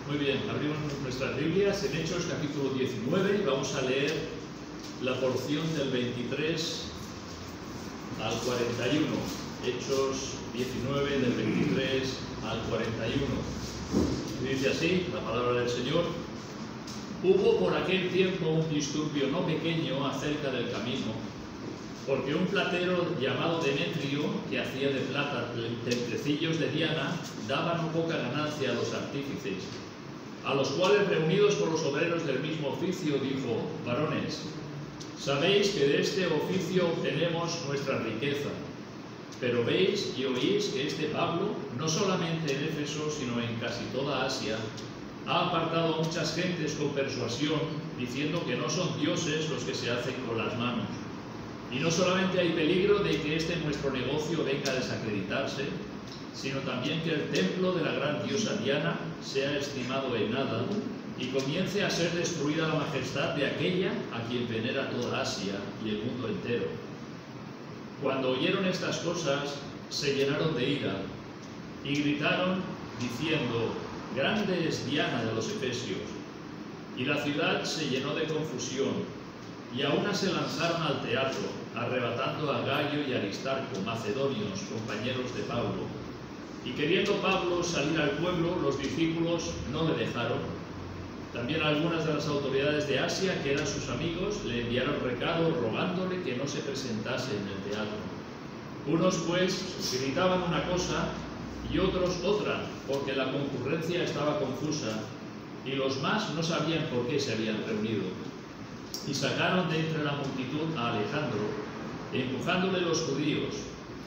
Muy bien, abrimos nuestras Biblias en Hechos capítulo 19 y vamos a leer la porción del 23 al 41. Hechos 19 del 23 al 41. Dice así la palabra del Señor: Hubo por aquel tiempo un disturbio no pequeño acerca del camino, porque un platero llamado Demetrio, que hacía de plata templecillos de Diana, daba no poca ganancia a los artífices, a los cuales, reunidos por los obreros del mismo oficio, dijo: varones, sabéis que de este oficio obtenemos nuestra riqueza, pero veis y oís que este Pablo, no solamente en Éfeso, sino en casi toda Asia, ha apartado a muchas gentes con persuasión, diciendo que no son dioses los que se hacen con las manos. Y no solamente hay peligro de que este nuestro negocio venga a desacreditarse, sino también que el templo de la gran diosa Diana sea estimado en nada y comience a ser destruida la majestad de aquella a quien venera toda Asia y el mundo entero. Cuando oyeron estas cosas, se llenaron de ira y gritaron diciendo: grande es Diana de los Efesios. Y la ciudad se llenó de confusión, y a una se lanzaron al teatro, arrebatando a Gayo y Aristarco, macedonios, compañeros de Pablo. Y queriendo Pablo salir al pueblo, los discípulos no le dejaron. También algunas de las autoridades de Asia, que eran sus amigos, le enviaron recado rogándole que no se presentase en el teatro. Unos, pues, gritaban una cosa y otros otra, porque la concurrencia estaba confusa, y los más no sabían por qué se habían reunido. Y sacaron de entre la multitud a Alejandro, empujándole los judíos.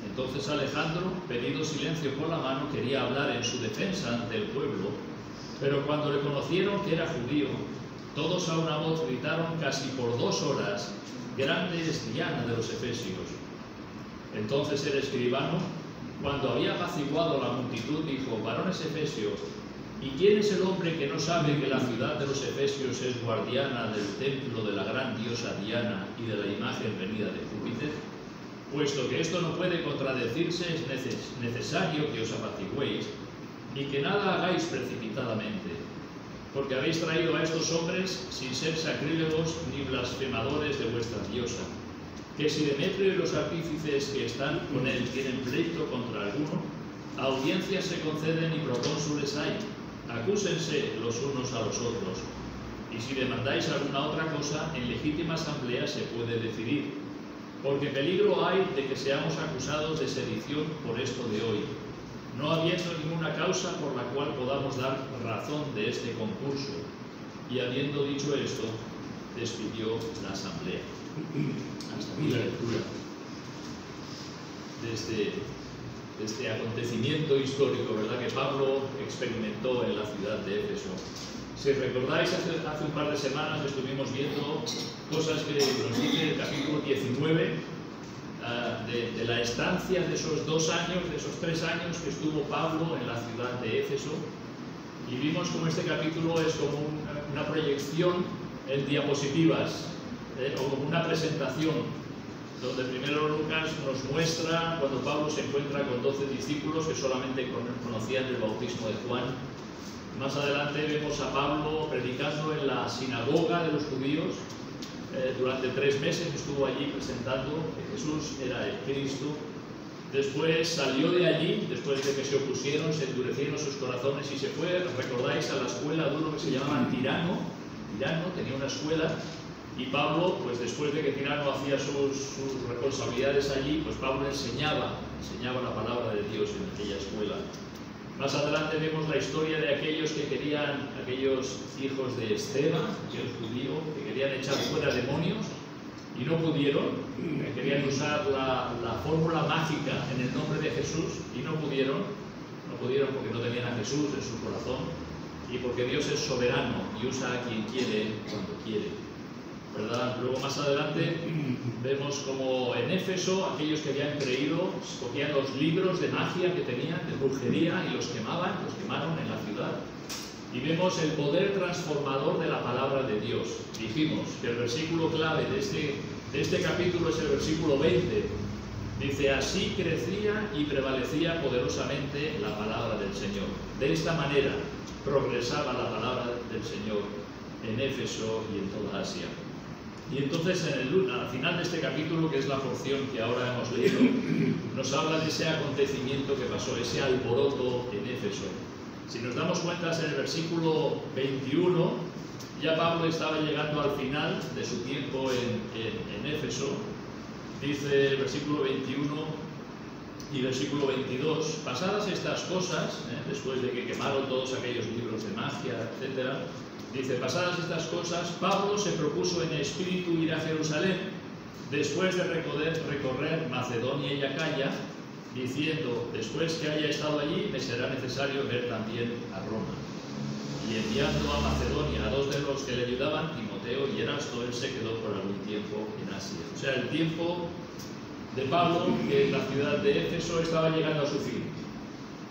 Entonces Alejandro, pedido silencio por la mano, quería hablar en su defensa ante el pueblo, pero cuando le conocieron que era judío, todos a una voz gritaron casi por 2 horas: grande es Diana de los Efesios. Entonces el escribano, cuando había apaciguado la multitud, dijo: varones efesios, ¿y quién es el hombre que no sabe que la ciudad de los Efesios es guardiana del templo de la gran diosa Diana y de la imagen venida de Júpiter? Puesto que esto no puede contradecirse, es necesario que os apaciguéis y que nada hagáis precipitadamente, porque habéis traído a estos hombres sin ser sacrílegos ni blasfemadores de vuestra diosa, que si Demetrio y los artífices que están con él tienen pleito contra alguno, audiencias se conceden y procónsules hay, acúsense los unos a los otros, y si demandáis alguna otra cosa, en legítima asamblea se puede decidir, porque peligro hay de que seamos acusados de sedición por esto de hoy, no habiendo ninguna causa por la cual podamos dar razón de este concurso. Y habiendo dicho esto, despidió la asamblea. Hasta aquí la lectura de este acontecimiento histórico, ¿verdad?, que Pablo experimentó en la ciudad de Éfeso. Si recordáis, hace un par de semanas estuvimos viendo cosas que nos dice el capítulo 19 de la estancia de esos 2 años, de esos 3 años que estuvo Pablo en la ciudad de Éfeso, y vimos como este capítulo es como una proyección en diapositivas, o como una presentación, donde primero Lucas nos muestra cuando Pablo se encuentra con 12 discípulos que solamente conocían el bautismo de Juan. Más adelante vemos a Pablo predicando en la sinagoga de los judíos. Durante 3 meses estuvo allí presentando que Jesús era el Cristo. Después salió de allí, después de que se opusieron, se endurecieron sus corazones y se fue, recordáis, a la escuela de uno que se llamaba Tirano. Tirano tenía una escuela. Y Pablo, pues después de que Tirano hacía sus responsabilidades allí, pues Pablo enseñaba la palabra de Dios en aquella escuela. Más adelante vemos la historia de aquellos hijos de Esteban, aquel judío, que querían echar fuera demonios y no pudieron, que querían usar la fórmula mágica en el nombre de Jesús y no pudieron porque no tenían a Jesús en su corazón y porque Dios es soberano y usa a quien quiere cuando quiere, ¿verdad? Luego más adelante vemos como en Éfeso aquellos que habían creído cogían los libros de magia que tenían, de brujería, y los quemaron en la ciudad. Y vemos el poder transformador de la palabra de Dios. Dijimos que el versículo clave de este capítulo es el versículo 20, Dice, así crecía y prevalecía poderosamente la palabra del Señor. De esta manera progresaba la palabra del Señor en Éfeso y en toda Asia. Y entonces al final de este capítulo, que es la porción que ahora hemos leído, nos habla de ese acontecimiento que pasó, ese alboroto en Éfeso. Si nos damos cuenta, en el versículo 21, ya Pablo estaba llegando al final de su tiempo en Éfeso. Dice el versículo 21 y versículo 22, pasadas estas cosas, después de que quemaron todos aquellos libros de magia, etc., dice, pasadas estas cosas, Pablo se propuso en espíritu ir a Jerusalén, después de recorrer Macedonia y Acaya, diciendo, después que haya estado allí, me será necesario ver también a Roma. Y enviando a Macedonia a dos de los que le ayudaban, Timoteo y Erasto, él se quedó por algún tiempo en Asia. O sea, el tiempo de Pablo, que en la ciudad de Éfeso estaba llegando a su fin.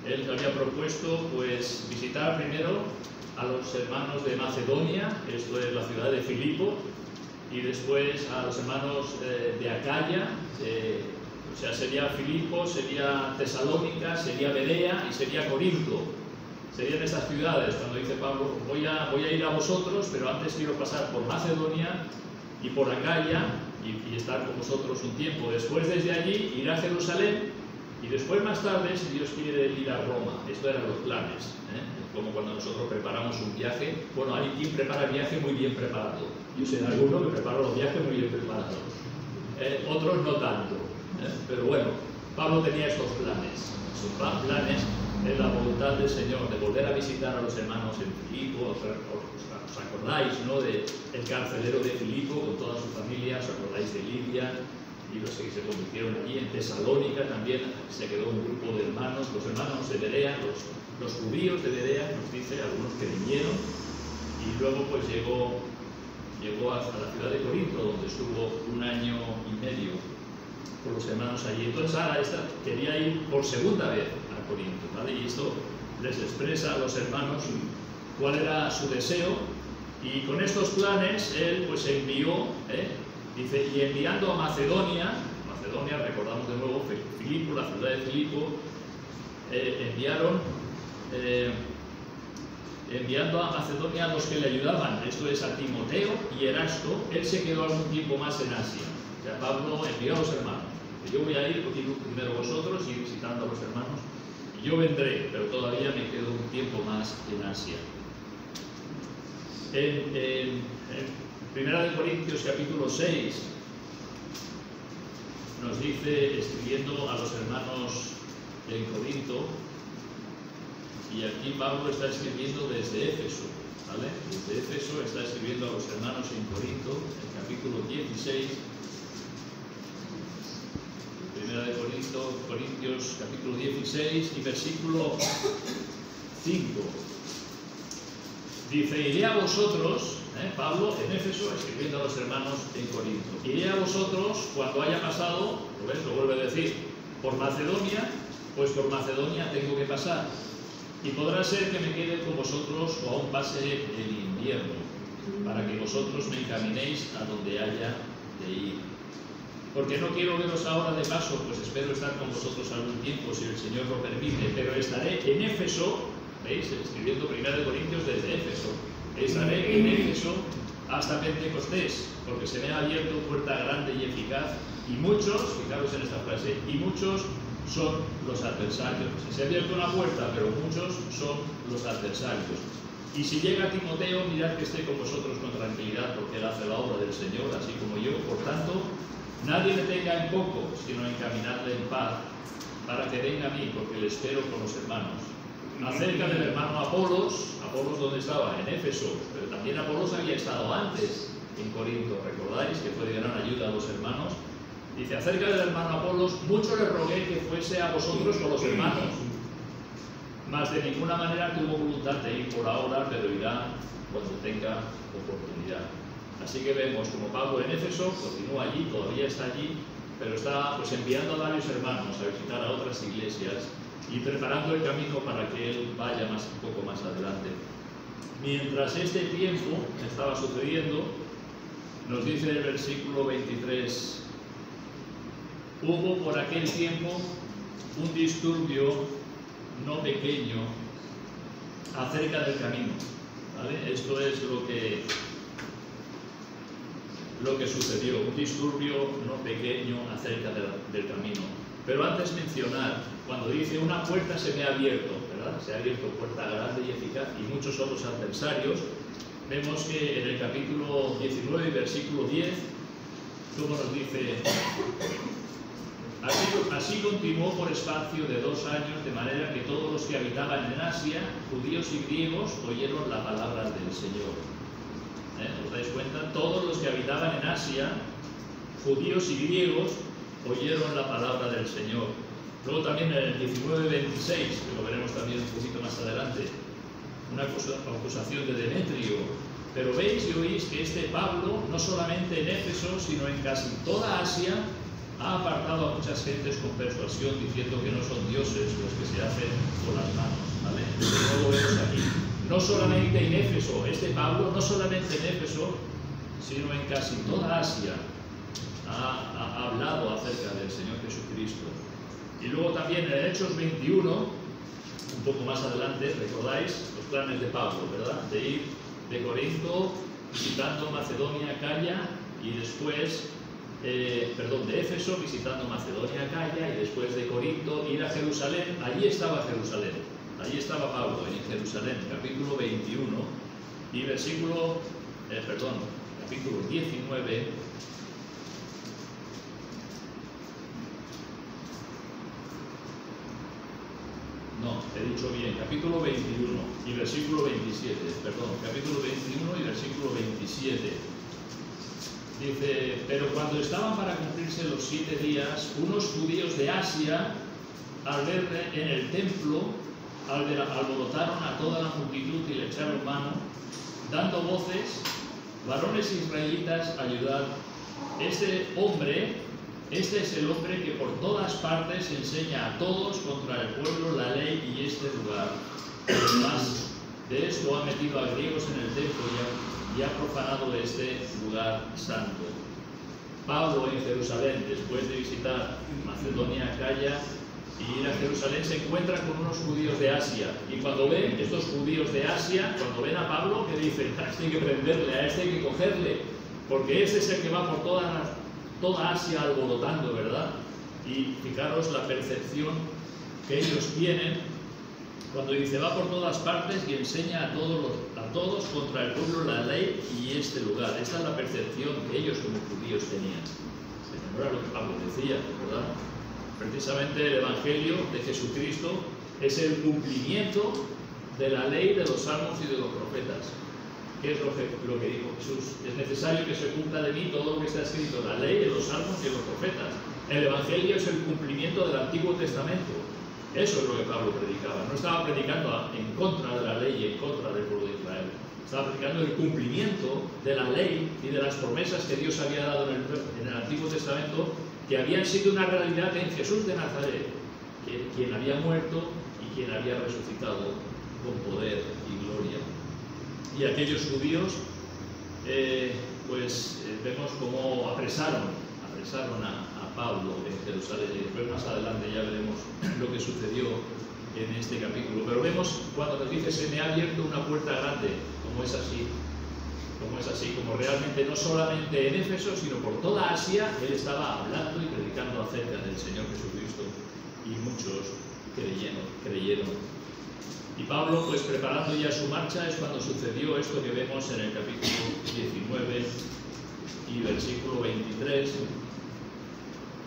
Él había propuesto, pues, visitar primero a los hermanos de Macedonia, esto es la ciudad de Filipo, y después a los hermanos de Acaya, o sea, sería Filipo, sería Tesalónica, sería Berea y sería Corinto. Serían estas ciudades, cuando dice Pablo, voy a ir a vosotros, pero antes quiero pasar por Macedonia y por Acaya y estar con vosotros un tiempo. Después, desde allí, ir a Jerusalén y después, más tarde, si Dios quiere, ir a Roma. Estos eran los planes, como cuando nosotros preparamos un viaje. Bueno, hay quien prepara el viaje muy bien preparado. Yo sé de alguno que prepara los viajes muy bien preparados. Otros no tanto. Pero bueno, Pablo tenía estos planes. Sus planes es la voluntad del Señor de volver a visitar a los hermanos en Filipo. ¿Os acordáis, no?, del carcelero de Filipo con toda su familia? ¿Os acordáis de Lidia y los que se convirtieron allí? En Tesalónica también se quedó un grupo de hermanos, los hermanos de Berea, los judíos de Berea, nos dice, algunos que vinieron, y luego pues llegó hasta la ciudad de Corinto, donde estuvo 1 año y medio con los hermanos allí. Entonces ahora quería ir por segunda vez a Corinto, ¿vale? Y esto les expresa a los hermanos cuál era su deseo, y con estos planes él pues envió, dice, y enviando a Macedonia, recordamos de nuevo Filipo, la ciudad de Filipo, enviando a Macedonia a los que le ayudaban, esto es a Timoteo y Erasto. Él se quedó algún tiempo más en Asia. O sea, Pablo envió a los hermanos, yo voy a ir primero vosotros y visitando a los hermanos, y yo vendré, pero todavía me quedo un tiempo más en Asia. En 1 Corintios capítulo 6 nos dice, escribiendo a los hermanos en Corinto, y aquí Pablo está escribiendo desde Éfeso, ¿vale? Desde Éfeso está escribiendo a los hermanos en Corinto, en capítulo 16, 1 Corintios capítulo 16 y versículo 5. Dice, iré a vosotros, Pablo en Éfeso escribiendo a los hermanos en Corinto, iré a vosotros cuando haya pasado, lo vuelve a decir, por Macedonia, pues por Macedonia tengo que pasar, y podrá ser que me quede con vosotros o aún pase el invierno, para que vosotros me encaminéis a donde haya de ir. Porque no quiero veros ahora de paso, pues espero estar con vosotros algún tiempo, si el Señor lo permite, pero estaré en Éfeso. ¿Veis? Escribiendo 1 Corintios desde Éfeso. Estaré en Éfeso hasta Pentecostés, porque se me ha abierto puerta grande y eficaz, y muchos, fijaros en esta frase, y muchos son los adversarios. Se ha abierto una puerta, pero muchos son los adversarios. Y si llega Timoteo, mirad que esté con vosotros con tranquilidad, porque él hace la obra del Señor, así como yo. Por tanto, nadie me tenga en poco, sino encaminadle en paz, para que venga a mí, porque le espero con los hermanos. Acerca del hermano Apolos, ¿dónde estaba? En Éfeso, pero también Apolos había estado antes en Corinto, ¿recordáis? Que fue de gran ayuda a los hermanos. Dice, acerca del hermano Apolos, mucho le rogué que fuese a vosotros con los hermanos, mas de ninguna manera tuvo voluntad de ir por ahora, pero irá cuando tenga oportunidad. Así que vemos como Pablo en Éfeso continúa allí, todavía está allí, pero está pues enviando a varios hermanos a visitar a otras iglesias y preparando el camino para que él vaya un poco más adelante. Mientras este tiempo estaba sucediendo, nos dice el versículo 23, hubo por aquel tiempo un disturbio no pequeño acerca del camino. ¿Vale? Esto es lo que sucedió, un disturbio no pequeño acerca del camino. Pero antes mencionar, cuando dice una puerta se me ha abierto, ¿verdad? Se ha abierto puerta grande y eficaz, y muchos otros adversarios. Vemos que en el capítulo 19, versículo 10, como nos dice: así continuó por espacio de 2 años, de manera que todos los que habitaban en Asia, judíos y griegos, oyeron la palabra del Señor. ¿Os dais cuenta? Todos los que habitaban en Asia, judíos y griegos, oyeron la palabra del Señor. Luego también en el 19:26, que lo veremos también un poquito más adelante, una acusación de Demetrio. Pero veis y oís que este Pablo, no solamente en Éfeso, sino en casi toda Asia, ha apartado a muchas gentes con persuasión, diciendo que no son dioses los que se hacen con las manos. ¿Vale? No lo vemos aquí. No solamente en Éfeso, este Pablo, no solamente en Éfeso, sino en casi toda Asia, ha hablado acerca del Señor Jesucristo. Y luego también en Hechos 21, un poco más adelante, recordáis los planes de Pablo, ¿verdad? De ir de Corinto, visitando Macedonia, Acaya, y después, de Éfeso, visitando Macedonia, Acaya, y después de Corinto, ir a Jerusalén. Allí estaba Jerusalén, allí estaba Pablo, en Jerusalén, capítulo 21, y capítulo 19, no, he dicho bien, capítulo 21 y versículo 27, capítulo 21 y versículo 27. Dice: pero cuando estaban para cumplirse los 7 días, unos judíos de Asia, al verle en el templo, alborotaron a toda la multitud y le echaron mano, dando voces: varones israelitas, ayudad. Este es el hombre que por todas partes enseña a todos contra el pueblo la ley y este lugar. Además de esto, ha metido a griegos en el templo y ha profanado este lugar santo. Pablo en Jerusalén, después de visitar Macedonia, Acaya y ir a Jerusalén, se encuentra con unos judíos de Asia. Y cuando ven estos judíos de Asia, cuando ven a Pablo, que dicen: a este hay que prenderle, a este hay que cogerle, porque este es el que va por toda Asia alborotando, ¿verdad? Y fijaros la percepción que ellos tienen cuando dice: va por todas partes y enseña a todos contra el pueblo la ley y este lugar. Esta es la percepción que ellos como judíos tenían. No era lo que Pablo decía, ¿verdad? Precisamente el Evangelio de Jesucristo es el cumplimiento de la ley, de los salmos y de los profetas. ¿Qué es lo que dijo Jesús? Es necesario que se cumpla de mí todo lo que está escrito en la ley, en los salmos y en los profetas. El Evangelio es el cumplimiento del Antiguo Testamento. Eso es lo que Pablo predicaba. No estaba predicando en contra de la ley y en contra del pueblo de Israel. Estaba predicando el cumplimiento de la ley y de las promesas que Dios había dado en el Antiguo Testamento, que habían sido una realidad en Jesús de Nazaret, quien había muerto y quien había resucitado con poder y gloria. Y aquellos judíos, vemos cómo apresaron a Pablo en Jerusalén. Y después más adelante ya veremos lo que sucedió en este capítulo. Pero vemos cuando nos dice: se me ha abierto una puerta grande, como es así, como realmente no solamente en Éfeso, sino por toda Asia, él estaba hablando y predicando acerca del Señor Jesucristo, y muchos creyeron. Y Pablo, pues preparando ya su marcha, es cuando sucedió esto que vemos en el capítulo 19 y versículo 23.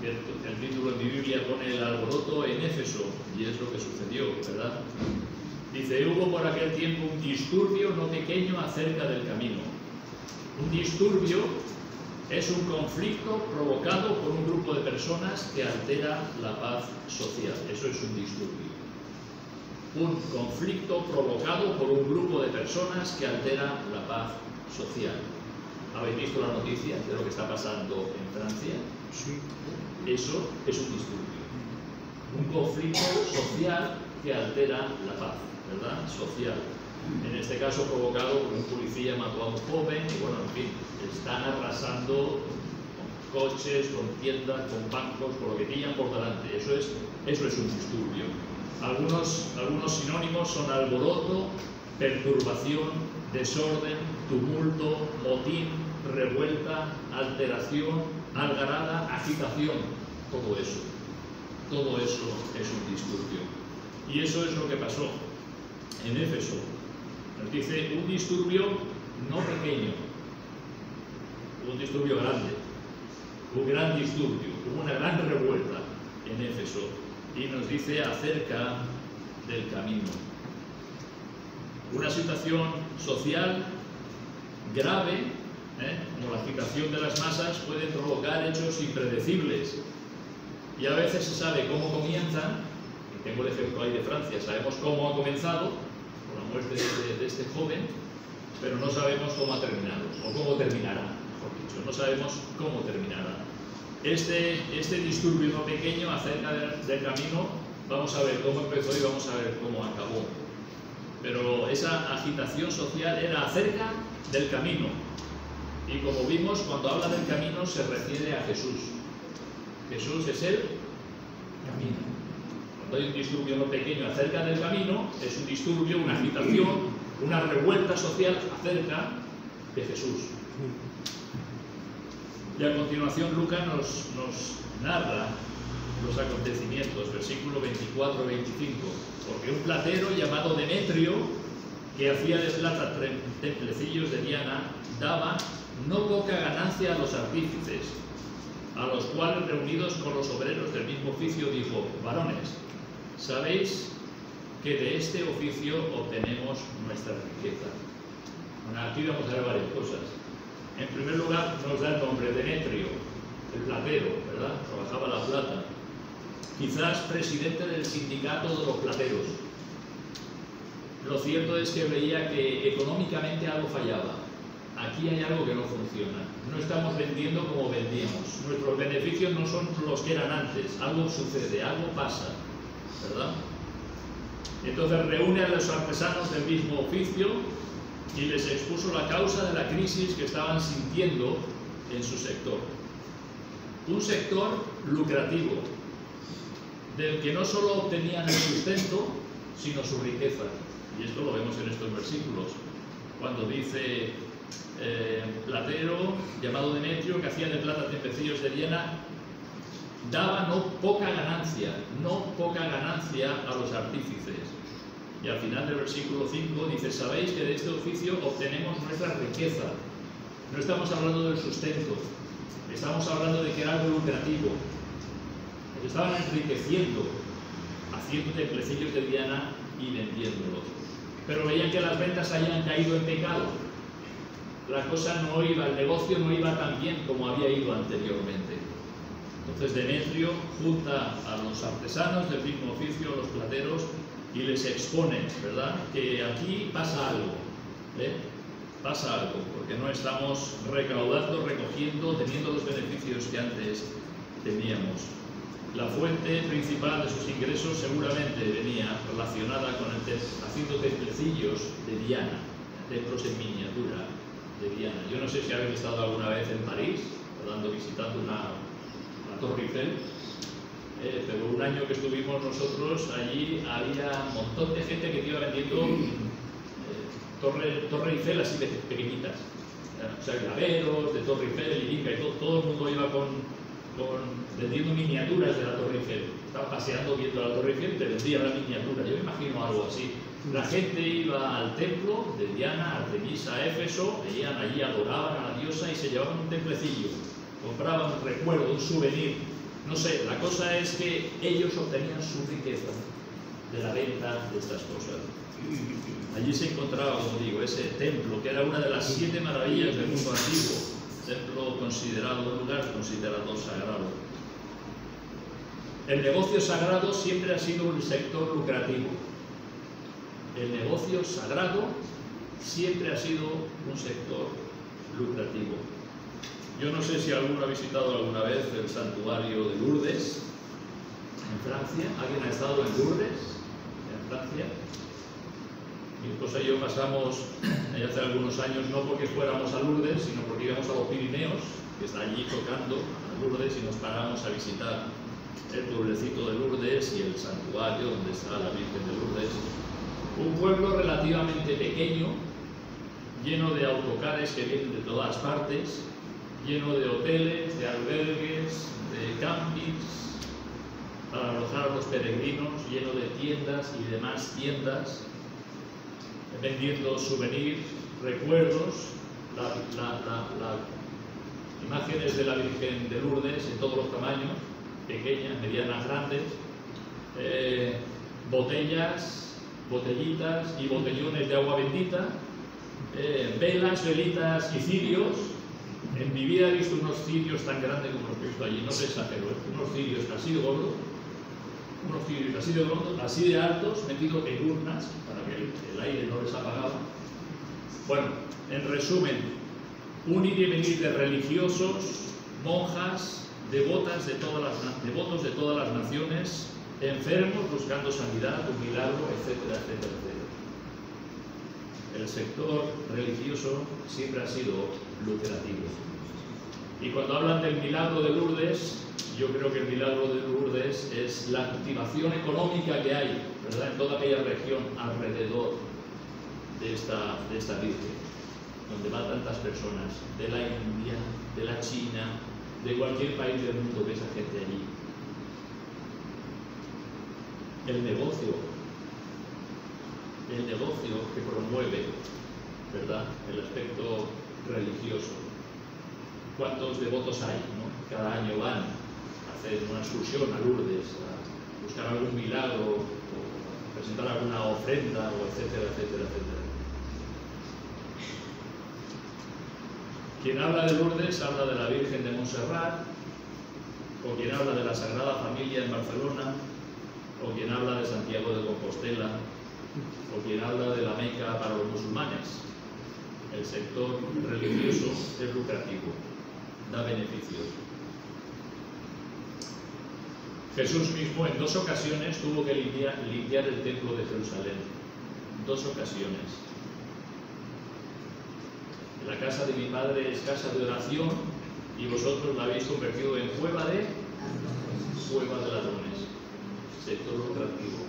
El título en mi Biblia pone: el alboroto en Éfeso, y es lo que sucedió, ¿verdad? Dice: hubo por aquel tiempo un disturbio no pequeño acerca del camino. Un disturbio es un conflicto provocado por un grupo de personas que altera la paz social. Eso es un disturbio. Un conflicto provocado por un grupo de personas que altera la paz social. ¿Habéis visto la noticia de lo que está pasando en Francia? Sí. Eso es un disturbio. Un conflicto social que altera la paz, ¿verdad? Social. En este caso provocado por un policía mató a un joven y, bueno, en fin, están arrasando coches, con tiendas, con bancos, con lo que pillan por delante. Eso es un disturbio. Algunos sinónimos son alboroto, perturbación, desorden, tumulto, motín, revuelta, alteración, algarada, agitación. Todo eso es un disturbio. Y eso es lo que pasó en Éfeso. Nos dice un disturbio no pequeño, un disturbio grande, un gran disturbio, hubo una gran revuelta en Éfeso. Y nos dice acerca del camino. Una situación social grave, como la agitación de las masas, puede provocar hechos impredecibles. Y a veces se sabe cómo comienzan, y tengo el ejemplo ahí de Francia, sabemos cómo ha comenzado, con la muerte de este joven, pero no sabemos cómo ha terminado, o cómo terminará, mejor dicho, no sabemos cómo terminará. Este disturbio no pequeño acerca del camino, vamos a ver cómo empezó y vamos a ver cómo acabó. Pero esa agitación social era acerca del camino. Y como vimos, cuando habla del camino se refiere a Jesús. Jesús es el camino. Cuando hay un disturbio no pequeño acerca del camino, es un disturbio, una agitación, una revuelta social acerca de Jesús. Y a continuación Lucas nos narra los acontecimientos, versículo 24-25, porque un platero llamado Demetrio, que hacía de plata templecillos de Diana, daba no poca ganancia a los artífices, a los cuales, reunidos con los obreros del mismo oficio, dijo: varones, sabéis que de este oficio obtenemos nuestra riqueza. Bueno, aquí vamos a ver varias cosas. En primer lugar, nos da el nombre Demetrio, el platero, ¿verdad? Trabajaba la plata. Quizás presidente del sindicato de los plateros. Lo cierto es que veía que económicamente algo fallaba. Aquí hay algo que no funciona. No estamos vendiendo como vendíamos. Nuestros beneficios no son los que eran antes. Algo sucede, algo pasa, ¿verdad? Entonces reúne a los artesanos del mismo oficio y les expuso la causa de la crisis que estaban sintiendo en su sector. Un sector lucrativo, del que no solo obtenían el sustento, sino su riqueza. Y esto lo vemos en estos versículos, cuando dice platero, llamado Demetrio, que hacía de plata templecillos de Diana, daba no poca ganancia a los artífices. Y al final del versículo 5 dice: sabéis que de este oficio obtenemos nuestra riqueza. No estamos hablando del sustento, estamos hablando de que era algo lucrativo. Estaban enriqueciendo, haciendo templecillos de Diana y vendiéndolos. Pero veían que las ventas habían caído en pecado. La cosa no iba, el negocio no iba tan bien como había ido anteriormente. Entonces Demetrio junta a los artesanos del mismo oficio, los plateros, y les expone, ¿verdad?, que aquí pasa algo, pasa algo, porque no estamos recaudando, recogiendo, teniendo los beneficios que antes teníamos. La fuente principal de sus ingresos seguramente venía relacionada con haciendo templecillos de Diana, templos en miniatura de Diana. Yo no sé si habéis estado alguna vez en París, visitando la Torre Eiffel. Pero un año que estuvimos nosotros allí había un montón de gente que te iba vendiendo Torre Eiffel así pequeñitas, o sea, llaveros de Torre Eiffel y Inca, y todo el mundo iba vendiendo miniaturas de la Torre Eiffel. Estaba paseando viendo la Torre Eiffel y te vendían la miniatura. Yo me imagino algo así. La gente iba al templo de Diana, Artemisa, Éfeso, veían allí, adoraban a la diosa y se llevaban un templecillo, compraban un recuerdo, un souvenir. No sé, la cosa es que ellos obtenían su riqueza de la venta de estas cosas. Allí se encontraba, como digo, ese templo, que era una de las 7 maravillas del mundo antiguo, templo considerado, un lugar considerado sagrado. El negocio sagrado siempre ha sido un sector lucrativo. El negocio sagrado siempre ha sido un sector lucrativo. Yo no sé si alguno ha visitado alguna vez el santuario de Lourdes, en Francia. ¿Alguien ha estado en Lourdes, en Francia? Mi esposa y yo pasamos hace algunos años, no porque fuéramos a Lourdes, sino porque íbamos a los Pirineos, que está allí tocando a Lourdes, y nos paramos a visitar el pueblecito de Lourdes y el santuario donde está la Virgen de Lourdes. Un pueblo relativamente pequeño, lleno de autocares que vienen de todas partes, lleno de hoteles, de albergues, de campings para alojar a los peregrinos, lleno de tiendas y demás tiendas, vendiendo souvenirs, recuerdos, imágenes de la Virgen de Lourdes en todos los tamaños, pequeñas, medianas, grandes, botellas, botellitas y botellones de agua bendita, velas, velitas y cirios. En mi vida he visto unos cirios tan grandes como los que he visto allí, no se exagero, unos cirios así de gordos, unos cirios así de altos, metidos en urnas para que el aire no les apagaba. Bueno, en resumen, un ir y venir de religiosos, monjas, devotos de todas las naciones, enfermos buscando sanidad, un milagro, etcétera, etcétera, etcétera. El sector religioso siempre ha sido lucrativo. Y cuando hablan del milagro de Lourdes, yo creo que el milagro de Lourdes es la activación económica que hay, ¿verdad?, en toda aquella región alrededor de esta Virgen, donde van tantas personas, de la India, de la China, de cualquier país del mundo, que esa gente allí. El negocio que promueve, ¿verdad?, el aspecto religioso. ¿Cuántos devotos hay, ¿no? Cada año van a hacer una excursión a Lourdes, a buscar algún milagro, o a presentar alguna ofrenda, o etcétera, etcétera, etcétera. Quien habla de Lourdes habla de la Virgen de Montserrat, o quien habla de la Sagrada Familia en Barcelona, o quien habla de Santiago de Compostela, o quien habla de la Meca para los musulmanes. El sector religioso es lucrativo, da beneficios. Jesús mismo en 2 ocasiones tuvo que limpiar el templo de Jerusalén. 2 ocasiones. La casa de mi padre es casa de oración y vosotros la habéis convertido en cueva de ladrones. Sector lucrativo.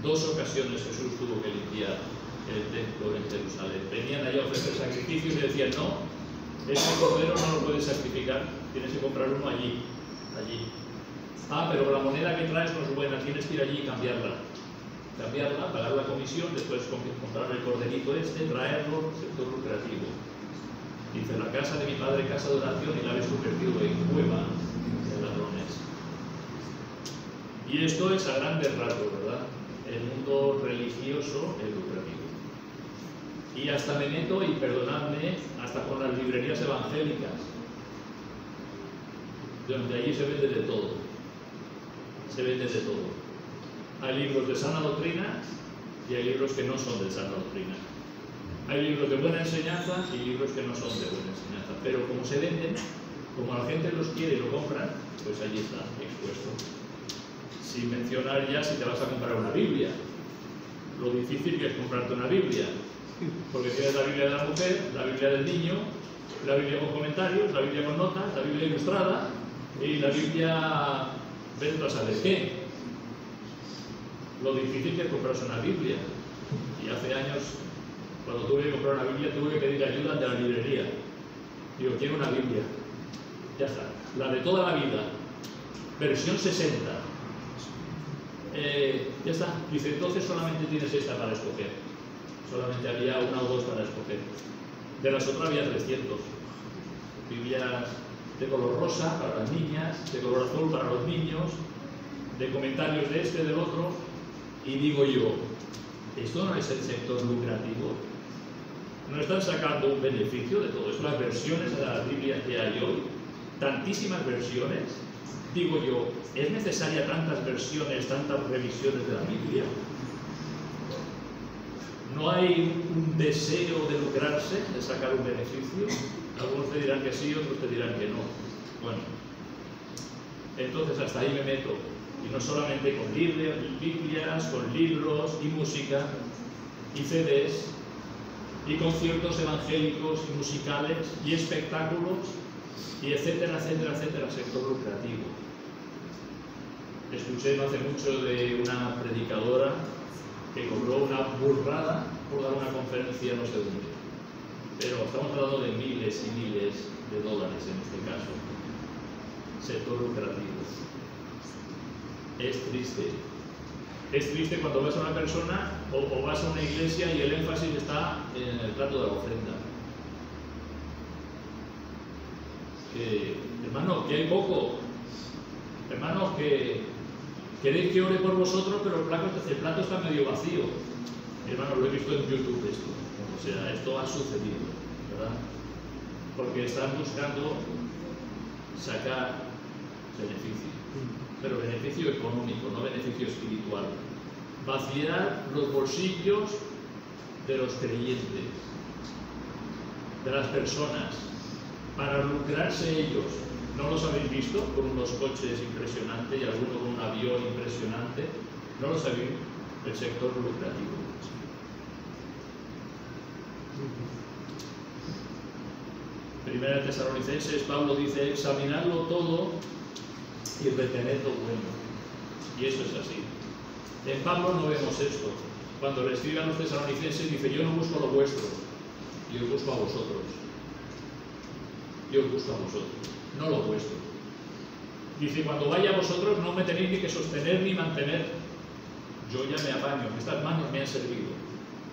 2 ocasiones Jesús tuvo que limpiar el templo en Jerusalén. Venían allá a ofrecer sacrificios y decían: no, ese cordero no lo puedes sacrificar, tienes que comprar uno allí. Ah, pero la moneda que traes no es buena, tienes que ir allí y cambiarla, pagar la comisión, después comprar el corderito traerlo, sector lucrativo. Dice: la casa de mi padre, casa de oración, y la habéis convertido en cueva de ladrones. Y esto es a grandes rasgos, ¿verdad? El mundo religioso es lucrativo. Y hasta me meto, y perdonadme, hasta con las librerías evangélicas, donde allí se vende de todo. Se vende de todo. Hay libros de sana doctrina y hay libros que no son de sana doctrina. Hay libros de buena enseñanza y libros que no son de buena enseñanza. Pero como se venden, como la gente los quiere y lo compran, pues allí está expuesto. Sin mencionar ya si te vas a comprar una Biblia. Lo difícil que es comprarte una Biblia. Porque tienes la Biblia de la mujer, la Biblia del niño, la Biblia con comentarios, la Biblia con notas, la Biblia ilustrada y la Biblia... ¿Ves a saber qué? Lo difícil que es comprarse una Biblia. Y hace años, cuando tuve que comprar una Biblia, tuve que pedir ayuda de la librería. Digo: quiero una Biblia. Ya está. La de toda la vida. Versión 60. Ya está. Dice: entonces solamente tienes esta para escoger. Solamente había 1 o 2 para escoger. De las otras había 300. Biblias de color rosa para las niñas, de color azul para los niños, de comentarios de este, del otro, y digo yo: ¿esto no es el sector lucrativo? ¿No están sacando un beneficio de todo esto? Las versiones de la Biblia que hay hoy, tantísimas versiones, digo yo, ¿es necesaria tantas versiones, tantas revisiones de la Biblia? ¿No hay un deseo de lucrarse, de sacar un beneficio? Algunos te dirán que sí, otros te dirán que no. Bueno, entonces hasta ahí me meto. Y no solamente con Biblias, con libros y música y CDs y conciertos evangélicos y musicales y espectáculos y etcétera, etcétera, etcétera, sector lucrativo. Escuché no hace mucho de una predicadora que cobró una burrada por dar una conferencia no sé dónde. Pero estamos hablando de miles y miles de dólares en este caso. Sector lucrativo. Es triste. Es triste cuando vas a una persona o vas a una iglesia y el énfasis está en el plato de la ofrenda. Hermano, que hay poco. Hermano, que queréis que ore por vosotros, pero el plato está medio vacío. Hermano, lo he visto en YouTube esto. O sea, esto ha sucedido, ¿verdad? Porque están buscando sacar beneficio. Pero beneficio económico, no beneficio espiritual. Vaciar los bolsillos de los creyentes, de las personas, para lucrarse ellos. ¿No los habéis visto con unos coches impresionantes y algunos con un avión impresionante? ¿No lo sabéis? El sector lucrativo. Primera de Tesalonicenses, Pablo dice: examinadlo todo y retened lo bueno. Y eso es así. En Pablo no vemos esto. Cuando le escribe a los tesalonicenses dice: yo no busco lo vuestro, yo os busco a vosotros. Yo os busco a vosotros, no lo vuestro. Dice: cuando vaya a vosotros no me tenéis ni que sostener ni mantener. Yo ya me apaño, estas manos me han servido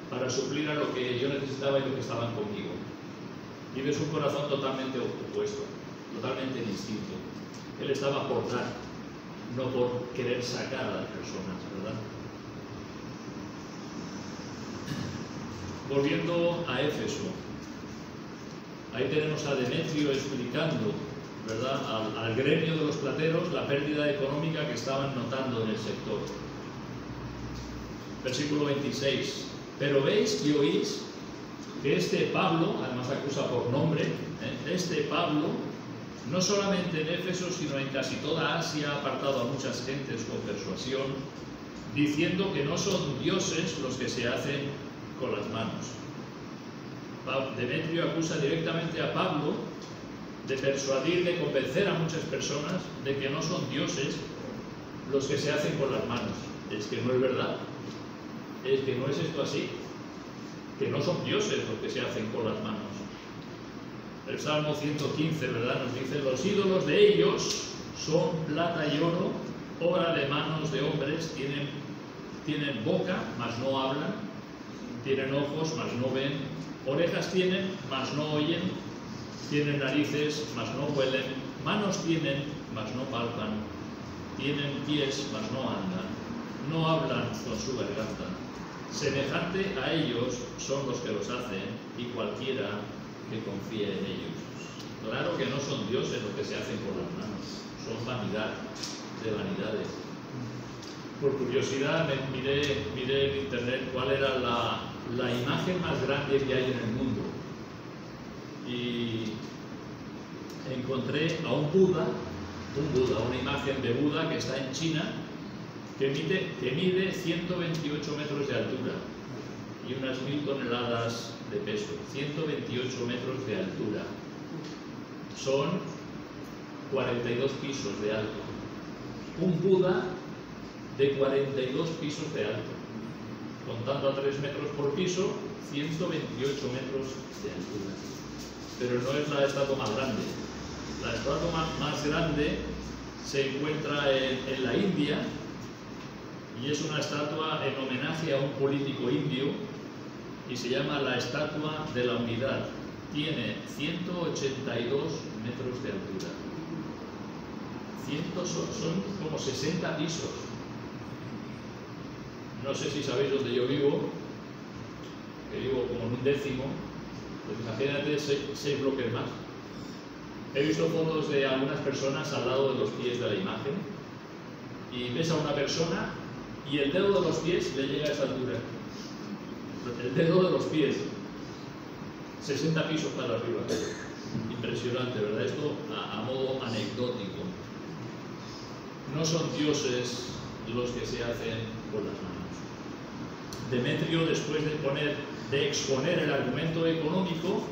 para suplir a lo que yo necesitaba y lo que estaban conmigo. Y ves un corazón totalmente opuesto, totalmente distinto. Él estaba por dar, no por querer sacar a las personas, ¿verdad? Volviendo a Éfeso, ahí tenemos a Demetrio explicando, ¿verdad?, al gremio de los plateros la pérdida económica que estaban notando en el sector. Versículo 26. Pero veis y oís que este Pablo, además acusa por nombre, este Pablo, no solamente en Éfeso, sino en casi toda Asia, ha apartado a muchas gentes con persuasión, diciendo que no son dioses los que se hacen con las manos. Demetrio acusa directamente a Pablo de persuadir, de convencer a muchas personas de que no son dioses los que se hacen con las manos. Es que no es verdad. Es que no es esto así. Que no son dioses los que se hacen con las manos. El Salmo 115, ¿verdad?, nos dice: los ídolos de ellos son plata y oro, obra de manos de hombres, tienen boca, mas no hablan, tienen ojos, mas no ven, orejas tienen, mas no oyen, tienen narices, mas no huelen, manos tienen, mas no palpan, tienen pies, mas no andan, no hablan con su garganta. Semejante a ellos son los que los hacen, y cualquiera que confíe en ellos. Claro que no son dioses los que se hacen con las manos, son vanidad de vanidades. Por curiosidad miré en internet cuál era la imagen más grande que hay en el mundo, y encontré a un Buda, una imagen de Buda que está en China, que mide 128 metros de altura y unas 1000 toneladas de peso. 128 metros de altura. Son 42 pisos de alto. Un Buda de 42 pisos de alto. Contando a 3 metros por piso, 128 metros de altura. Pero no es la estatua más grande. La estatua más grande se encuentra en la India, y es una estatua en homenaje a un político indio, y se llama la Estatua de la Unidad. Tiene 182 metros de altura. Son como 60 pisos. No sé si sabéis dónde yo vivo, que vivo como en un décimo, pues imagínate 6 bloques más. He visto fotos de algunas personas al lado de los pies de la imagen, y ves a una persona y el dedo de los pies le llega a esa altura. El dedo de los pies. 60 pisos para arriba. Impresionante, ¿verdad? Esto a modo anecdótico. No son dioses los que se hacen con las manos. Demetrio, después de poner de exponer el argumento económico,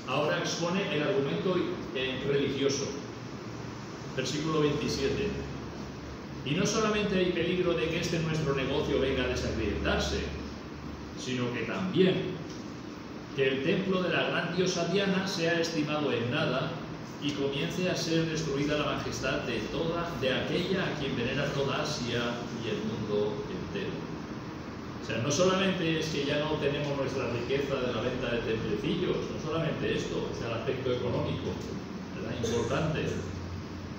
ahora expone el argumento religioso. Versículo 27. Y no solamente hay peligro de que este nuestro negocio venga a desacreditarse, sino que también que el templo de la gran diosa Diana sea estimado en nada y comience a ser destruida la majestad de aquella a quien venera toda Asia y el mundo entero. O sea, no solamente es que ya no tenemos nuestra riqueza de la venta de templecillos, no solamente esto, es el aspecto económico, ¿verdad? Importante.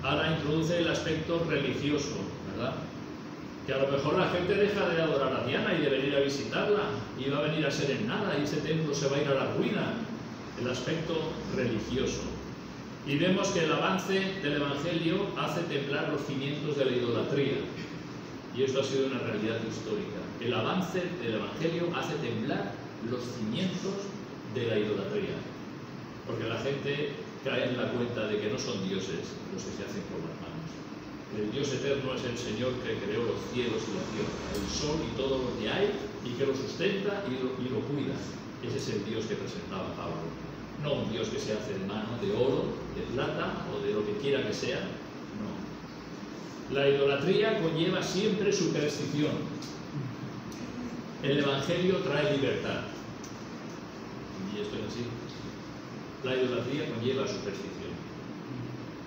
Ahora introduce el aspecto religioso, ¿verdad? Que a lo mejor la gente deja de adorar a Diana y de venir a visitarla y va a venir a ser en nada y ese templo se va a ir a la ruina. El aspecto religioso. Y vemos que el avance del Evangelio hace temblar los cimientos de la idolatría. Y eso ha sido una realidad histórica. El avance del Evangelio hace temblar los cimientos de la idolatría. Porque la gente cae en la cuenta de que no son dioses los que se hacen con las manos. El Dios eterno es el Señor que creó los cielos y la tierra, el sol y todo lo que hay, y que lo sustenta y lo cuida. Ese es el Dios que presentaba Pablo. No un Dios que se hace de mano, de oro, de plata o de lo que quiera que sea. No. La idolatría conlleva siempre superstición. El Evangelio trae libertad. Y esto es así. La idolatría conlleva superstición.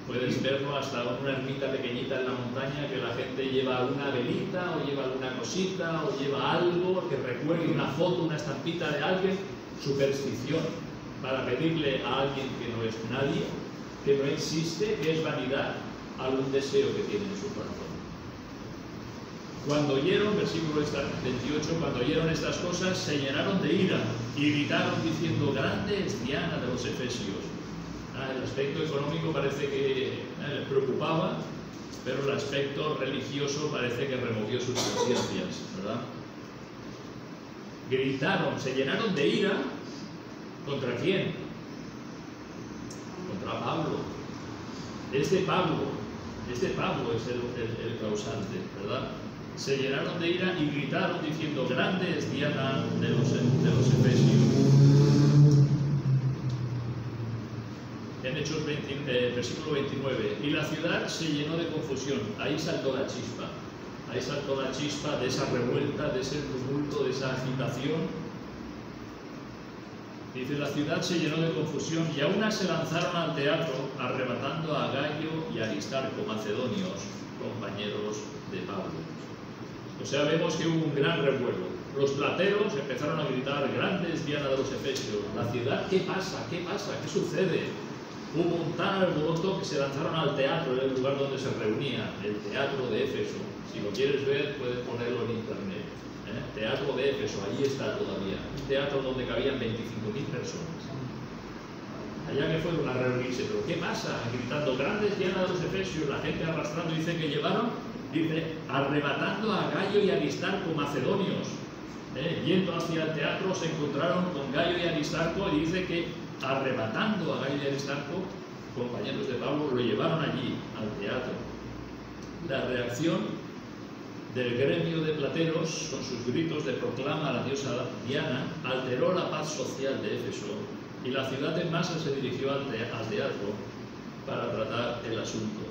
Puedes verlo hasta una ermita pequeñita en la montaña que la gente lleva una velita o lleva alguna cosita o lleva algo que recuerde una foto, una estampita de alguien. Superstición. Para pedirle a alguien que no es nadie, que no existe, que es vanidad, algún deseo que tiene en su corazón. Cuando oyeron, versículo 28, cuando oyeron estas cosas, se llenaron de ira y gritaron diciendo: grande es Diana de los Efesios. El aspecto económico parece que les preocupaba, pero el aspecto religioso parece que removió sus conciencias, ¿verdad? Gritaron, se llenaron de ira. ¿Contra quién? Contra Pablo. Este Pablo es el causante, ¿verdad? Se llenaron de ira y gritaron diciendo: grande es Diana de los Efesios. En Hechos versículo 29, y la ciudad se llenó de confusión. Ahí saltó la chispa. Ahí saltó la chispa de esa revuelta, de ese tumulto, de esa agitación. Dice: la ciudad se llenó de confusión y a una se lanzaron al teatro arrebatando a Gayo y Aristarco, macedonios, compañeros de Pablo. O sea, vemos que hubo un gran revuelo. Los plateros empezaron a gritar: grande es Diana de los Efesios. La ciudad, ¿qué pasa? ¿Qué pasa? ¿Qué sucede? Hubo un tal alboroto que se lanzaron al teatro, era el lugar donde se reunía, el teatro de Éfeso. Si lo quieres ver, puedes ponerlo en internet. Teatro de Éfeso, allí está todavía. Un teatro donde cabían 25.000 personas. Allá que fueron a reunirse. ¿Pero qué pasa? Gritando: grandes Diana de los Efesios. La gente arrastrando, dice que llevaron, arrebatando a Gayo y Aristarco, macedonios. Yendo hacia el teatro se encontraron con Gayo y Aristarco y dice que arrebatando a Gayo y Aristarco, compañeros de Pablo, lo llevaron allí, al teatro. La reacción del gremio de plateros, con sus gritos de proclama a la diosa Diana, alteró la paz social de Éfeso y la ciudad en masa se dirigió al teatro para tratar el asunto.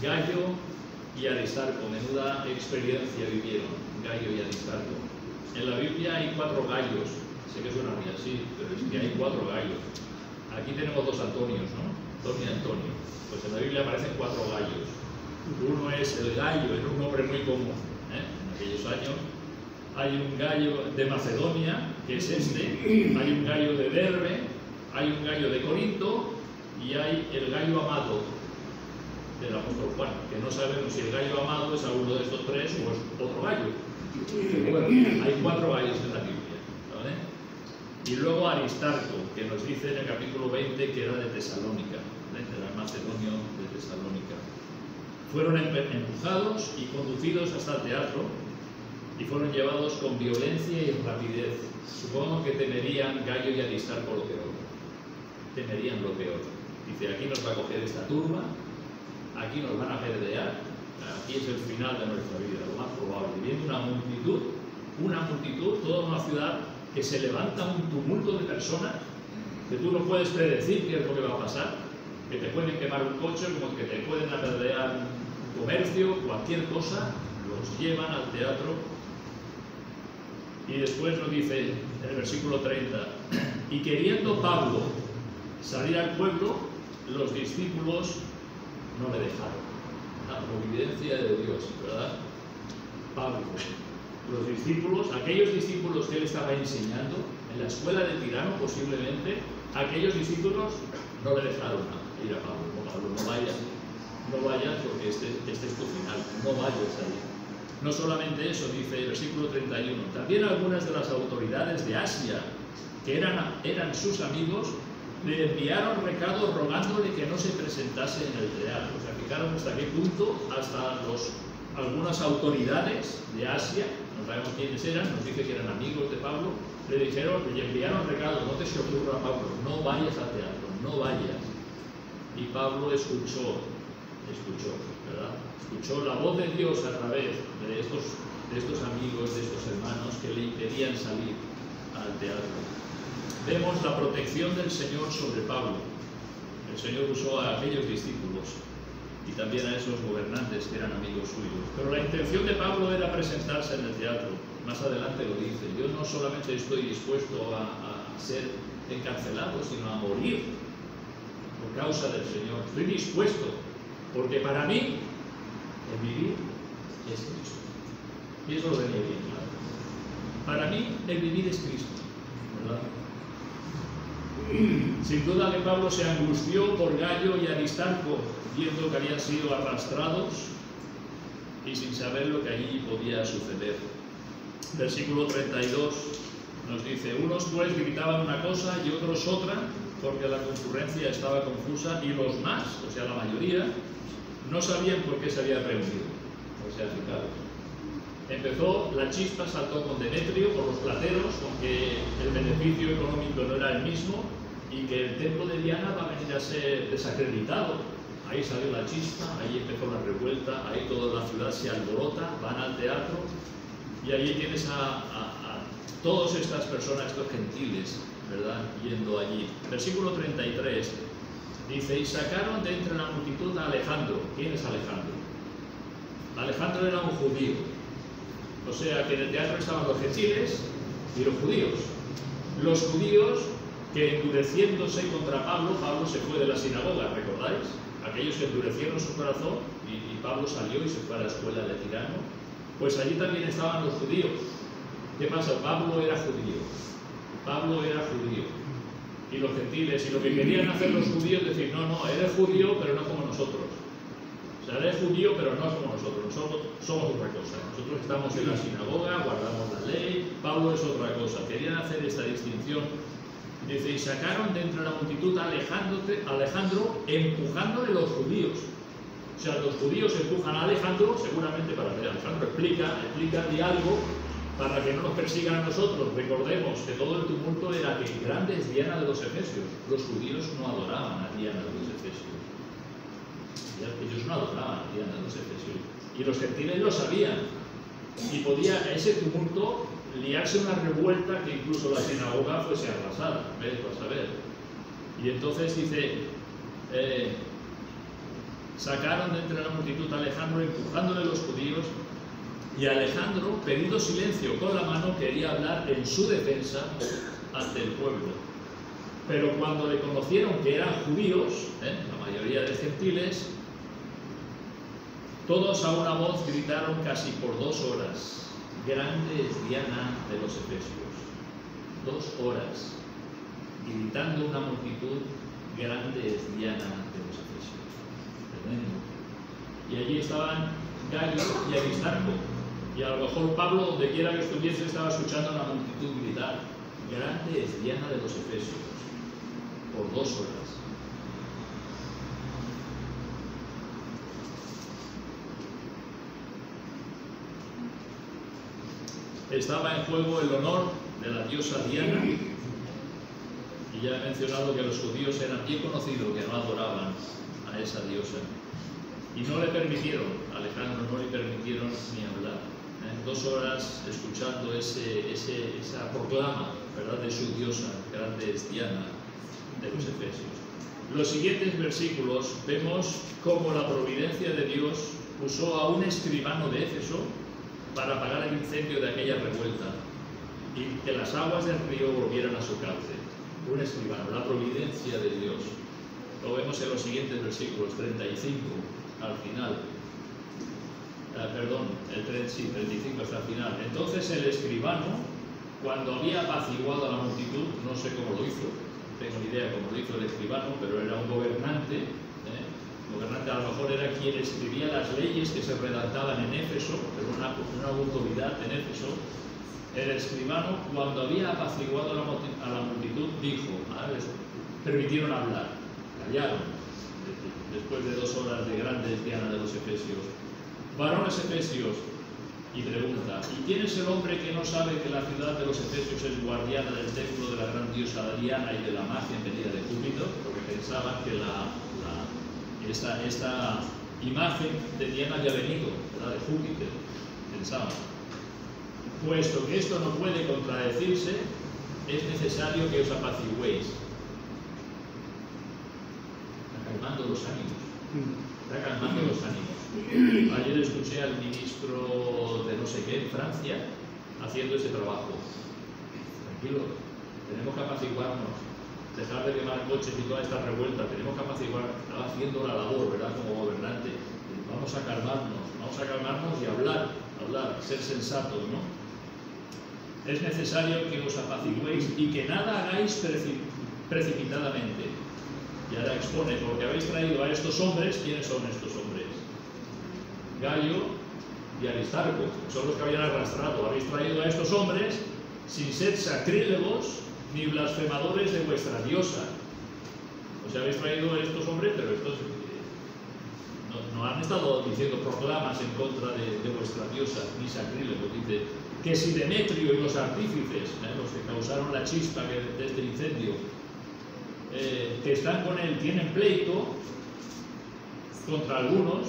Gayo y Aristarco, menuda experiencia vivieron, Gayo y Aristarco. En la Biblia hay 4 gallos, sé que suena muy así, pero es que hay 4 gallos. Aquí tenemos 2 Antonios, ¿no? Antonio y Antonio. Pues en la Biblia aparecen 4 gallos. Uno es el gallo, era un nombre muy común en aquellos años. Hay un gallo de Macedonia, que es este, hay un gallo de Derbe, hay un gallo de Corinto y hay el gallo amado del apóstol Juan, que no sabemos si el gallo amado es alguno de estos 3 o es otro gallo. Pero bueno, hay 4 gallos en la Biblia, ¿vale? Y luego Aristarco, que nos dice en el capítulo 20 que era de Tesalónica, era macedonio de Tesalónica. Fueron empujados y conducidos hasta el teatro y fueron llevados con violencia y rapidez. Supongo que temerían Gayo y Aristarco lo peor. Temerían lo peor. Dice: aquí nos va a coger esta turba, aquí nos van a apedrear, aquí es el final de nuestra vida, lo más probable. Viendo una multitud, toda una ciudad que se levanta un tumulto de personas que tú no puedes predecir qué es lo que va a pasar, que te pueden quemar un coche, como que te pueden apedrear un comercio, cualquier cosa, los llevan al teatro. Y después nos dice en el versículo 30, y queriendo Pablo salir al pueblo, los discípulos no le dejaron. La providencia de Dios, ¿verdad? Pablo, los discípulos, aquellos discípulos que él estaba enseñando en la escuela de Tirano posiblemente, aquellos discípulos no le dejaron ir a Pablo. No, Pablo, no vayas porque este es tu final, no vayas allí. No solamente eso, dice el versículo 31, también algunas de las autoridades de Asia, que eran sus amigos, le enviaron recados rogándole que no se presentase en el teatro. O sea, fijaron hasta qué punto, hasta algunas autoridades de Asia, no sabemos quiénes eran, nos dice que eran amigos de Pablo, le enviaron recados, no te se ocurra, Pablo, no vayas al teatro, no vayas. Y Pablo escuchó, ¿verdad? Escuchó la voz de Dios a través de estos amigos, de estos hermanos que le impedían salir al teatro. Vemos la protección del Señor sobre Pablo. El Señor usó a aquellos discípulos y también a esos gobernantes que eran amigos suyos. Pero la intención de Pablo era presentarse en el teatro. Más adelante lo dice. Yo no solamente estoy dispuesto a ser encarcelado, sino a morir por causa del Señor. Estoy dispuesto, porque para mí el vivir es Cristo. Y eso lo tenía bien claro. Para mí el vivir es Cristo, ¿verdad? Sin duda que Pablo se angustió por Gallo y Aristarco, viendo que habían sido arrastrados y sin saber lo que allí podía suceder. Versículo 32 nos dice, unos pues gritaban una cosa y otros otra, porque la concurrencia estaba confusa y los más, o sea la mayoría, no sabían por qué se había reunido. O sea, fijaros. Empezó, la chispa saltó con Demetrio, por los plateros, con que el beneficio económico no era el mismo y que el templo de Diana va a venir a ser desacreditado. Ahí salió la chispa, ahí empezó la revuelta, ahí toda la ciudad se alborota, van al teatro y allí tienes a todas estas personas, estos gentiles, ¿verdad?, yendo allí. Versículo 33 dice, y sacaron de entre la multitud a Alejandro. ¿Quién es Alejandro? Alejandro era un judío. O sea que en el teatro estaban los gentiles y los judíos. Los judíos que endureciéndose contra Pablo, Pablo se fue de la sinagoga, ¿recordáis? Aquellos que endurecieron su corazón y Pablo salió y se fue a la escuela de Tirano. Pues allí también estaban los judíos. ¿Qué pasa? Pablo era judío. Pablo era judío. Y los gentiles, y lo que querían hacer los judíos, decir, no, eres judío, pero no como nosotros. O sea, eres judío, pero no como nosotros. Nosotros somos otra cosa. Nosotros estamos en la sinagoga, guardamos la ley. Pablo es otra cosa. Querían hacer esta distinción. Dice, y sacaron de entre la multitud a Alejandro, empujándole los judíos. O sea, los judíos empujan a Alejandro, seguramente para que Alejandro explica algo, para que no nos persigan a nosotros. Recordemos que todo el tumulto era que grande es Diana de los Efesios. Los judíos no adoraban a Diana de los Efesios. Ellos no adoraban a Diana de los Efesios. Y los gentiles lo sabían. Y podía ese tumulto liarse una revuelta que incluso la sinagoga fuese arrasada. ¿Ves? Vas a ver. Y entonces dice, sacaron de entre la multitud a Alejandro, empujándole los judíos, y Alejandro, pedido silencio con la mano, quería hablar en su defensa ante el pueblo. Pero cuando le conocieron que eran judíos, la mayoría de gentiles, todos a una voz gritaron casi por 2 horas, grande es Diana de los Efesios. 2 horas, gritando una multitud, grande es Diana de los Efesios. Tremendo. Y allí estaban Gallo y Aristarco. Y a lo mejor Pablo, donde quiera que estuviese, estaba escuchando a la multitud gritar, grande es Diana de los Efesios, por 2 horas. Estaba en juego el honor de la diosa Diana, y ya he mencionado que los judíos eran bien conocidos que no adoraban a esa diosa. Y no le permitieron, a Alejandro no le permitieron ni hablar. 2 horas escuchando esa proclama, ¿verdad?, de su diosa, grande es Diana, de los Efesios. Los siguientes versículos vemos cómo la providencia de Dios usó a un escribano de Éfeso para apagar el incendio de aquella revuelta y que las aguas del río volvieran a su cauce. Un escribano, la providencia de Dios. Lo vemos en los siguientes versículos, 35 al final. Perdón, el 35 hasta el final. Entonces el escribano, cuando había apaciguado a la multitud, no sé cómo lo hizo, no tengo ni idea cómo lo hizo el escribano, pero era un gobernante. Gobernante a lo mejor era quien escribía las leyes que se redactaban en Éfeso, pero una autoridad en Éfeso. El escribano, cuando había apaciguado a la multitud, dijo, les permitieron hablar, callaron, después de 2 horas de grande Diana de los Efesios. Varones Efesios, y pregunta, ¿y quién es el hombre que no sabe que la ciudad de los Efesios es guardiana del templo de la gran diosa Diana y de la magia venida de Júpiter? Porque pensaban que esta imagen de Diana había venido, ¿verdad?, de Júpiter, pensaban. Puesto que esto no puede contradecirse, es necesario que os apaciguéis. Está calmando los ánimos. Está calmando los ánimos. Ayer escuché al ministro de no sé qué en Francia haciendo ese trabajo. Tranquilo, tenemos que apaciguarnos, dejar de quemar coches y toda esta revuelta, tenemos que apaciguar, estaba haciendo la labor, ¿verdad?, como gobernante. Vamos a calmarnos y hablar, ser sensatos, ¿no? Es necesario que os apaciguéis y que nada hagáis precipitadamente. Y ahora expone, porque habéis traído a estos hombres. ¿Quiénes son estos hombres? Gayo y Aristarco, son los que habían arrastrado. Habéis traído a estos hombres sin ser sacrílegos ni blasfemadores de vuestra diosa. O sea, habéis traído a estos hombres, pero estos no han estado diciendo proclamas en contra de vuestra diosa, ni sacrílegos. Dice que si Demetrio y los artífices, los que causaron la chispa de este incendio, que están con él, tienen pleito contra algunos,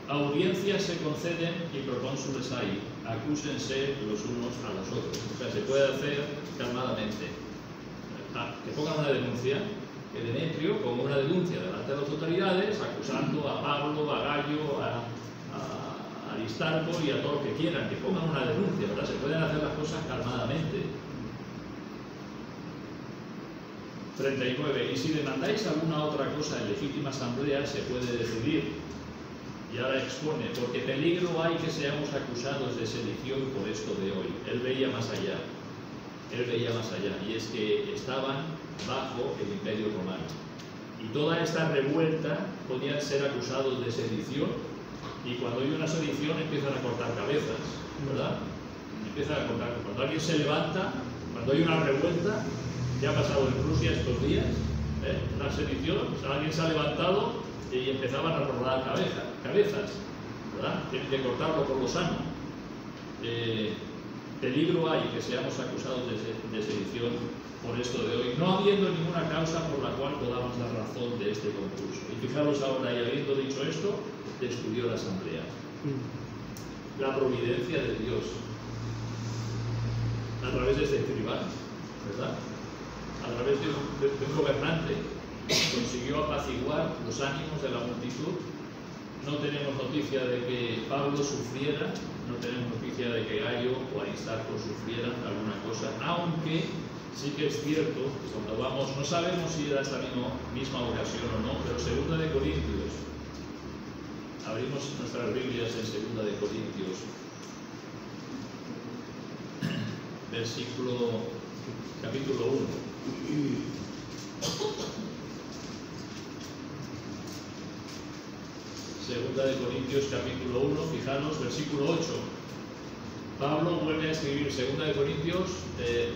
audiencias se conceden y procónsules hay, acúsense los unos a los otros. O sea, se puede hacer calmadamente. Que pongan una denuncia, que Demetrio ponga una denuncia delante de las autoridades, acusando a Pablo, a Gayo, a Aristarco y a todos los que quieran, que pongan una denuncia, ¿verdad? Se pueden hacer las cosas calmadamente. 39. Y si demandáis alguna otra cosa en legítima asamblea, se puede decidir. Y ahora expone, porque peligro hay que seamos acusados de sedición por esto de hoy. Él veía más allá. Y es que estaban bajo el Imperio Romano. Y toda esta revuelta podían ser acusados de sedición. Y cuando hay una sedición empiezan a cortar cabezas, ¿verdad? Empiezan a cortar. Cuando alguien se levanta, cuando hay una revuelta, ya ha pasado en Rusia estos días, una sedición, o sea, alguien se ha levantado y empezaban a rodar cabezas, ¿verdad? Tienen que cortarlo por lo sano. Peligro hay que seamos acusados de sedición por esto de hoy, no habiendo ninguna causa por la cual podamos dar razón de este concurso. Y fijaros ahora, y habiendo dicho esto, destruyó la asamblea. La providencia de Dios a través de este escribano, ¿verdad? A través de un gobernante, consiguió apaciguar los ánimos de la multitud. No tenemos noticia de que Pablo sufriera, no tenemos noticia de que Gayo o Aristarco sufrieran alguna cosa, aunque sí que es cierto que cuando vamos, no sabemos si era esta misma ocasión o no, pero 2 de Corintios, abrimos nuestras Biblias en 2 de Corintios, capítulo 1. Segunda de Corintios capítulo 1, fijaros, versículo 8. Pablo vuelve a escribir 2 de Corintios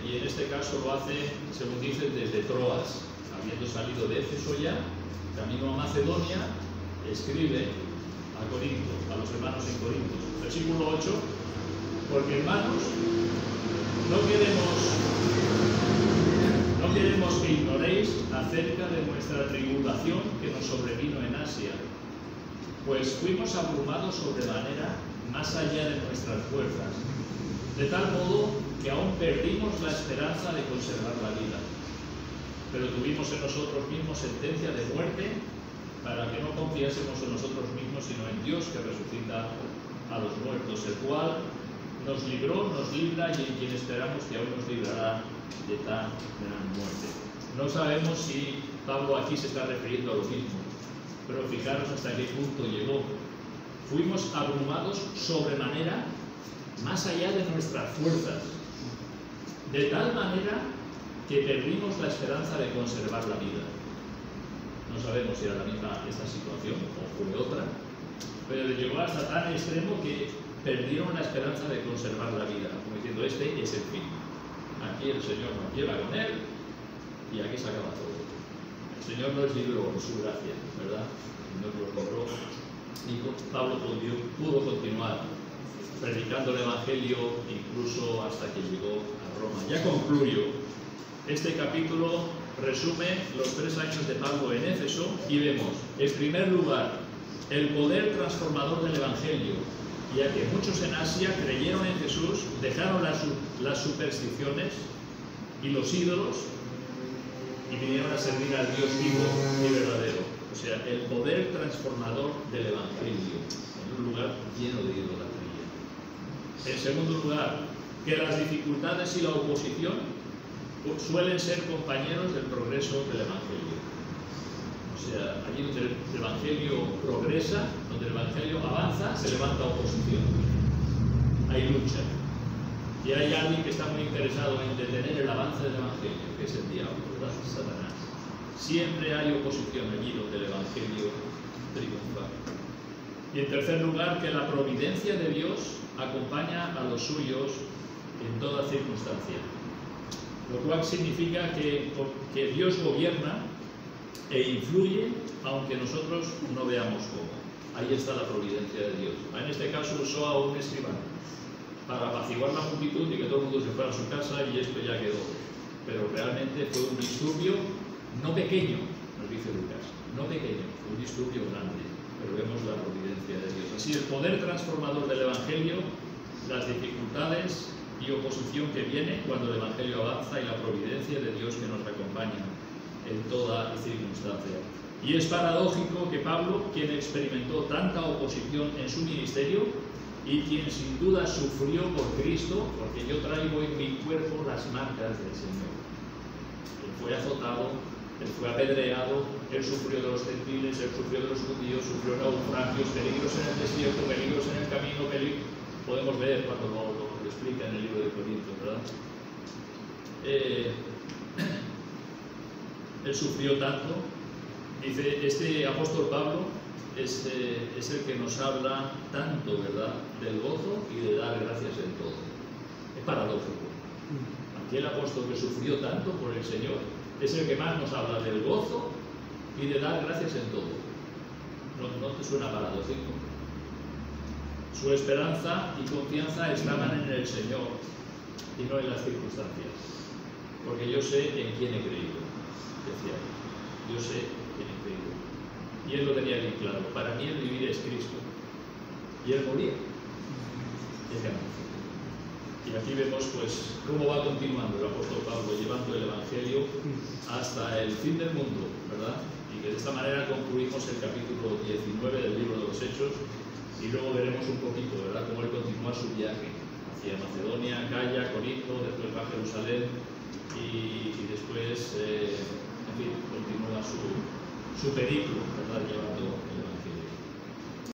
y en este caso lo hace, según dicen, desde Troas. Habiendo salido de Éfeso ya, camino a Macedonia, escribe a Corinto, a los hermanos en Corinto. Versículo 8, porque hermanos, no queremos que ignoréis acerca de nuestra tribulación que nos sobrevino en Asia, pues fuimos abrumados sobremanera más allá de nuestras fuerzas, de tal modo que aún perdimos la esperanza de conservar la vida. Pero tuvimos en nosotros mismos sentencia de muerte para que no confiásemos en nosotros mismos, sino en Dios que resucita a los muertos, el cual nos libró, nos libra y en quien esperamos que aún nos librará de tan gran muerte. No sabemos si Pablo aquí se está refiriendo a lo mismo, pero fijaros hasta qué punto llegó. Fuimos abrumados sobremanera, más allá de nuestras fuerzas, de tal manera que perdimos la esperanza de conservar la vida. No sabemos si era la misma esta situación o fue otra, pero llegó hasta tan extremo que perdieron la esperanza de conservar la vida, como diciendo, este es el fin. Aquí el Señor nos lleva con él y aquí se acaba todo. El Señor nos libró en su gracia, ¿verdad? Nos lo libró y Pablo pudo continuar predicando el Evangelio incluso hasta que llegó a Roma. Ya concluyo. Este capítulo resume los 3 años de Pablo en Éfeso y vemos, en primer lugar, el poder transformador del Evangelio, ya que muchos en Asia creyeron en Jesús, dejaron las supersticiones y los ídolos y vinieron a servir al Dios vivo y verdadero. O sea, el poder transformador del Evangelio en un lugar lleno de idolatría. En segundo lugar, que las dificultades y la oposición suelen ser compañeros del progreso del Evangelio. O sea, allí donde el Evangelio progresa, donde el Evangelio avanza, se levanta oposición. Hay lucha. Y hay alguien que está muy interesado en detener el avance del Evangelio, que es el diablo, ¿verdad? Satanás. Siempre hay oposición allí donde el Evangelio triunfa. Y en tercer lugar, que la providencia de Dios acompaña a los suyos en toda circunstancia. Lo cual significa que Dios gobierna e influye aunque nosotros no veamos cómo. Ahí está la providencia de Dios. En este caso usó a un escribano para apaciguar la multitud y que todo el mundo se fuera a su casa y esto ya quedó. Pero realmente fue un disturbio no pequeño, nos dice Lucas, no pequeño, fue un disturbio grande, pero vemos la providencia de Dios. Así el poder transformador del Evangelio, las dificultades y oposición que viene cuando el Evangelio avanza y la providencia de Dios que nos acompaña en toda circunstancia. Y es paradójico que Pablo, quien experimentó tanta oposición en su ministerio y quien sin duda sufrió por Cristo, porque yo traigo en mi cuerpo las marcas del Señor. Él fue azotado, él fue apedreado, él sufrió de los gentiles, él sufrió de los judíos, sufrió naufragios, peligros en el desierto, peligros en el camino, podemos ver cuando lo explica en el libro de Corintios, ¿verdad? Él sufrió tanto. Dice, este apóstol Pablo es el que nos habla tanto, ¿verdad?, del gozo y de dar gracias en todo. Es paradójico. Aquí el apóstol que sufrió tanto por el Señor es el que más nos habla del gozo y de dar gracias en todo. ¿No te suena paradójico? Su esperanza y confianza estaban en el Señor y no en las circunstancias. Porque yo sé en quién he creído, decía él. Yo sé en quién he creído. Y él lo tenía bien claro. Para mí el vivir es Cristo. Y el morir es ganancia. Y aquí vemos pues cómo va continuando el apóstol Pablo llevando el Evangelio hasta el fin del mundo, ¿verdad? Y que de esta manera concluimos el capítulo 19 del libro de los Hechos. Y luego veremos un poquito, ¿verdad?, cómo él continúa su viaje hacia Macedonia, Acaya, Corinto, después va a Jerusalén y después, en fin, continúa su periplo, ¿verdad?, llevando el